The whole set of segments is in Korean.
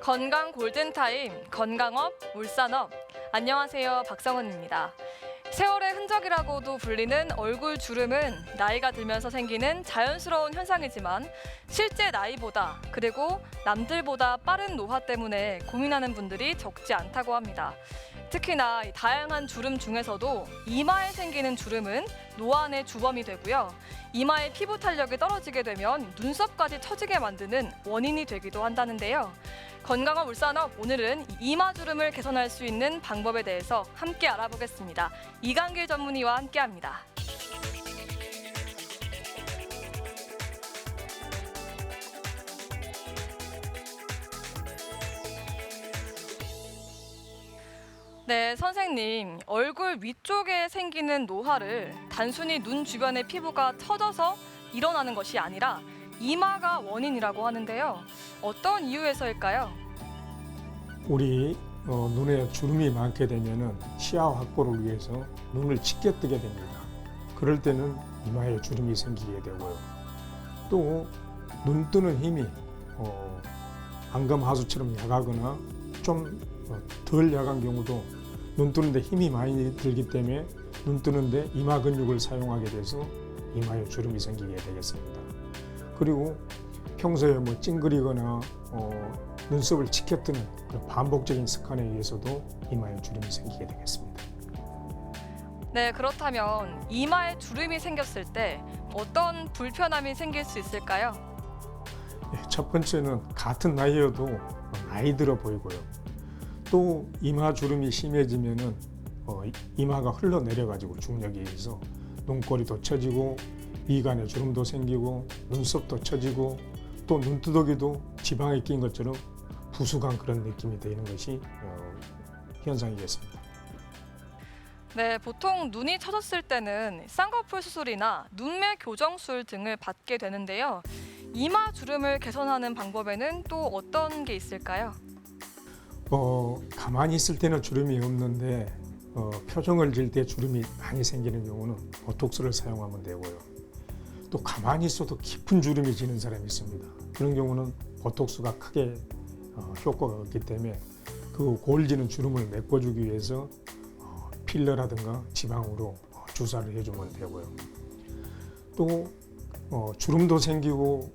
건강 골든타임, 건강업, 울산업. 안녕하세요, 박성은입니다. 세월의 흔적이라고도 불리는 얼굴 주름은 나이가 들면서 생기는 자연스러운 현상이지만 실제 나이보다 그리고 남들보다 빠른 노화 때문에 고민하는 분들이 적지 않다고 합니다. 특히나 이 다양한 주름 중에서도 이마에 생기는 주름은 노안의 주범이 되고요. 이마의 피부 탄력이 떨어지게 되면 눈썹까지 처지게 만드는 원인이 되기도 한다는데요. 건강한 울산업, 오늘은 이마 주름을 개선할 수 있는 방법에 대해서 함께 알아보겠습니다. 이강길 전문의와 함께합니다. 네, 선생님. 얼굴 위쪽에 생기는 노화를 단순히 눈 주변의 피부가 처져서 일어나는 것이 아니라 이마가 원인이라고 하는데요. 어떤 이유에서일까요? 우리 눈에 주름이 많게 되면은 시야 확보를 위해서 눈을 짙게 뜨게 됩니다. 그럴 때는 이마에 주름이 생기게 되고요. 또 눈 뜨는 힘이 안검하수처럼 약하거나 좀 덜 약한 경우도 눈 뜨는데 힘이 많이 들기 때문에 눈 뜨는데 이마 근육을 사용하게 돼서 이마에 주름이 생기게 되겠습니다. 그리고 평소에 찡그리거나 눈썹을 치켜뜨는 그런 반복적인 습관에 의해서도 이마에 주름이 생기게 되겠습니다. 네, 그렇다면 이마에 주름이 생겼을 때 어떤 불편함이 생길 수 있을까요? 첫 번째는 같은 나이여도 나이 들어 보이고요. 또 이마 주름이 심해지면은 이마가 흘러내려가지고 중력에 의해서 눈꼬리도 처지고 미간에 주름도 생기고 눈썹도 처지고 또 눈두덩이도 지방에 낀 것처럼 부수간 그런 느낌이 되는 것이 현상이겠습니다. 네, 보통 눈이 처졌을 때는 쌍꺼풀 수술이나 눈매 교정술 등을 받게 되는데요. 이마 주름을 개선하는 방법에는 또 어떤 게 있을까요? 가만히 있을 때는 주름이 없는데 표정을 지을 때 주름이 많이 생기는 경우는 보톡스를 사용하면 되고요. 또 가만히 있어도 깊은 주름이 지는 사람이 있습니다. 그런 경우는 보톡스가 크게 효과가 없기 때문에 그 골지는 주름을 메꿔주기 위해서 필러라든가 지방으로 주사를 해주면 되고요. 또 주름도 생기고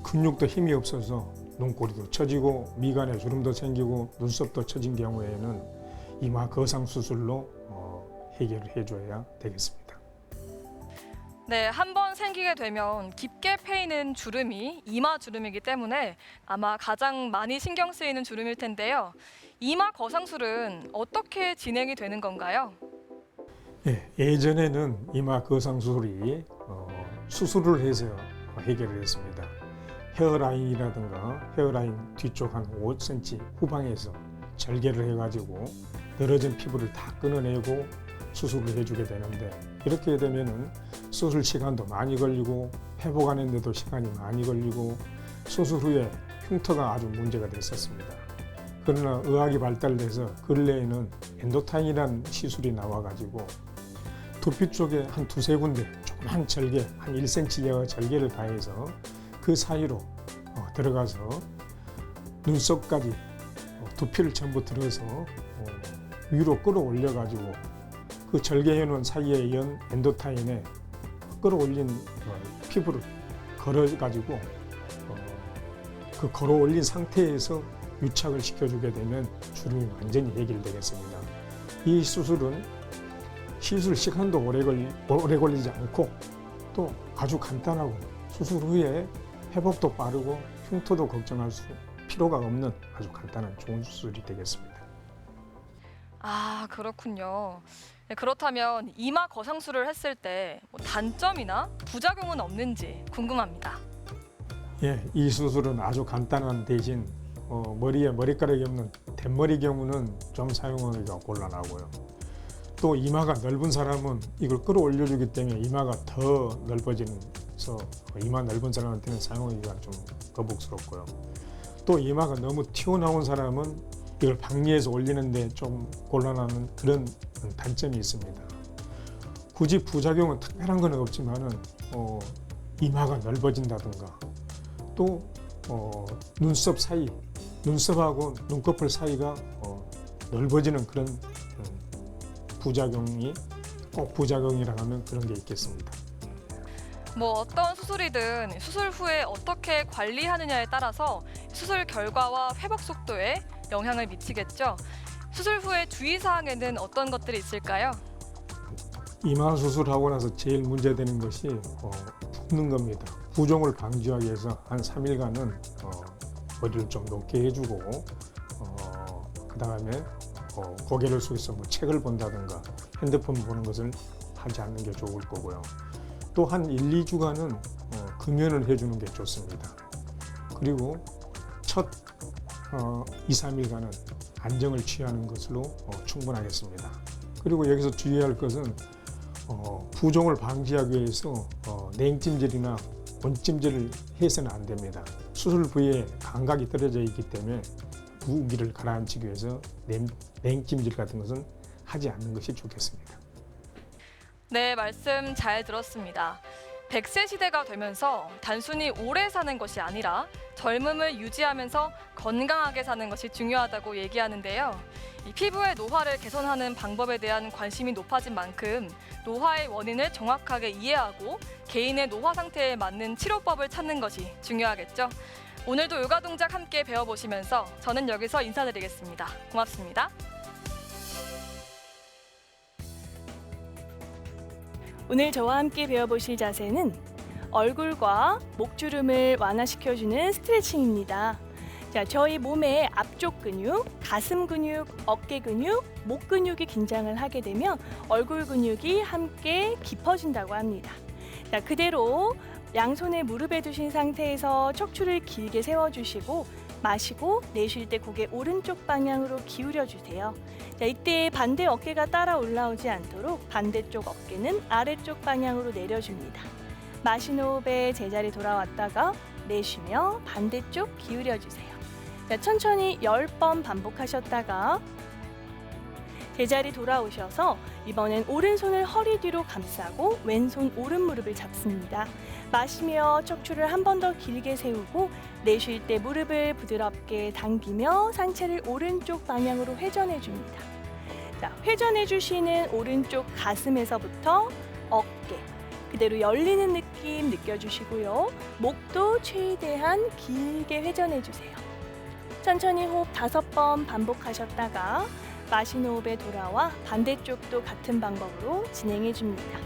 근육도 힘이 없어서 눈꼬리도 처지고 미간에 주름도 생기고 눈썹도 처진 경우에는 이마 거상 수술로 해결을 해줘야 되겠습니다. 네, 한번 생기게 되면 깊게 패이는 주름이 이마 주름이기 때문에 아마 가장 많이 신경 쓰이는 주름일 텐데요. 이마 거상술은 어떻게 진행이 되는 건가요? 예전에는 이마 거상 수술이 수술을 해서 해결을 했습니다. 헤어라인이라든가 헤어라인 뒤쪽 한 5cm 후방에서 절개를 해가지고 늘어진 피부를 다 끊어내고 수술을 해주게 되는데 이렇게 되면은 수술 시간도 많이 걸리고 회복하는 데도 시간이 많이 걸리고 수술 후에 흉터가 아주 문제가 됐었습니다. 그러나 의학이 발달돼서 근래에는 엔도타인이라는 시술이 나와가지고 두피 쪽에 한 두세 군데 조그만 절개 한 1cm 절개를 가해서 그 사이로 들어가서 눈썹까지 두피를 전부 들어서 위로 끌어올려 가지고 그 절개해놓은 사이에 연 엔도타인에 끌어올린 피부를 걸어 가지고 그 걸어올린 상태에서 유착을 시켜주게 되면 주름이 완전히 해결되겠습니다. 이 수술은 시술 시간도 오래 걸리지 않고 또 아주 간단하고 수술 후에 회복도 빠르고 흉터도 걱정할 필요가 없는 아주 간단한 좋은 수술이 되겠습니다. 아, 그렇군요. 네, 그렇다면 이마 거상술을 했을 때 단점이나 부작용은 없는지 궁금합니다. 이 수술은 아주 간단한 대신 머리에 머리카락이 없는 댄머리 경우는 좀 사용하기가 곤란하고요. 또 이마가 넓은 사람은 이걸 끌어올려주기 때문에 이마가 더 넓어지면서 이마 넓은 사람한테는 사용하기가 좀 거북스럽고요. 또 이마가 너무 튀어나온 사람은 이걸 박리해서 올리는데 좀 곤란한 그런 단점이 있습니다. 굳이 부작용은 특별한 건 없지만은 이마가 넓어진다든가 또 눈썹 사이 눈썹하고 눈꺼풀 사이가 넓어지는 그런 부작용이 꼭 부작용이라고 하면 그런 게 있겠습니다. 뭐 어떤 수술이든 수술 후에 어떻게 관리하느냐에 따라서 수술 결과와 회복 속도에 영향을 미치겠죠. 수술 후에 주의사항에는 어떤 것들이 있을까요? 이마 수술하고 나서 제일 문제되는 것이 붓는 겁니다. 부종을 방지하기 위해서 한 3일간은 머리를 좀 높게 해주고 그 다음에 고개를 숙여서 뭐 책을 본다든가 핸드폰 보는 것을 하지 않는 게 좋을 거고요. 또 한 1, 2주간은 금연을 해주는 게 좋습니다. 그리고 첫 2, 3일간은 안정을 취하는 것으로 충분하겠습니다. 그리고 여기서 주의할 것은 부종을 방지하기 위해서 냉찜질이나 온찜질을 해서는 안 됩니다. 수술 부위에 감각이 떨어져 있기 때문에 부기를 가라앉히기 위해서 냉찜질 같은 것은 하지 않는 것이 좋겠습니다. 네, 말씀 잘 들었습니다. 100세 시대가 되면서 단순히 오래 사는 것이 아니라 젊음을 유지하면서 건강하게 사는 것이 중요하다고 얘기하는데요. 이 피부의 노화를 개선하는 방법에 대한 관심이 높아진 만큼 노화의 원인을 정확하게 이해하고 개인의 노화 상태에 맞는 치료법을 찾는 것이 중요하겠죠. 오늘도 요가 동작 함께 배워보시면서 저는 여기서 인사드리겠습니다. 고맙습니다. 오늘 저와 함께 배워보실 자세는 얼굴과 목주름을 완화시켜주는 스트레칭입니다. 자, 저희 몸의 앞쪽 근육, 가슴 근육, 어깨 근육, 목 근육이 긴장을 하게 되면 얼굴 근육이 함께 깊어진다고 합니다. 자, 그대로 양손에 무릎에 두신 상태에서 척추를 길게 세워주시고 마시고 내쉴 때 고개 오른쪽 방향으로 기울여 주세요. 자, 이때 반대 어깨가 따라 올라오지 않도록 반대쪽 어깨는 아래쪽 방향으로 내려줍니다. 마신 호흡에 제자리 돌아왔다가 내쉬며 반대쪽 기울여 주세요. 자, 천천히 10번 반복하셨다가 제자리 돌아오셔서 이번엔 오른손을 허리 뒤로 감싸고 왼손 오른 무릎을 잡습니다. 마시며 척추를 한 번 더 길게 세우고 내쉴 때 무릎을 부드럽게 당기며 상체를 오른쪽 방향으로 회전해 줍니다. 자, 회전해 주시는 오른쪽 가슴에서부터 어깨, 그대로 열리는 느낌 느껴주시고요. 목도 최대한 길게 회전해 주세요. 천천히 호흡 5번 반복하셨다가 마신 호흡에 돌아와 반대쪽도 같은 방법으로 진행해 줍니다.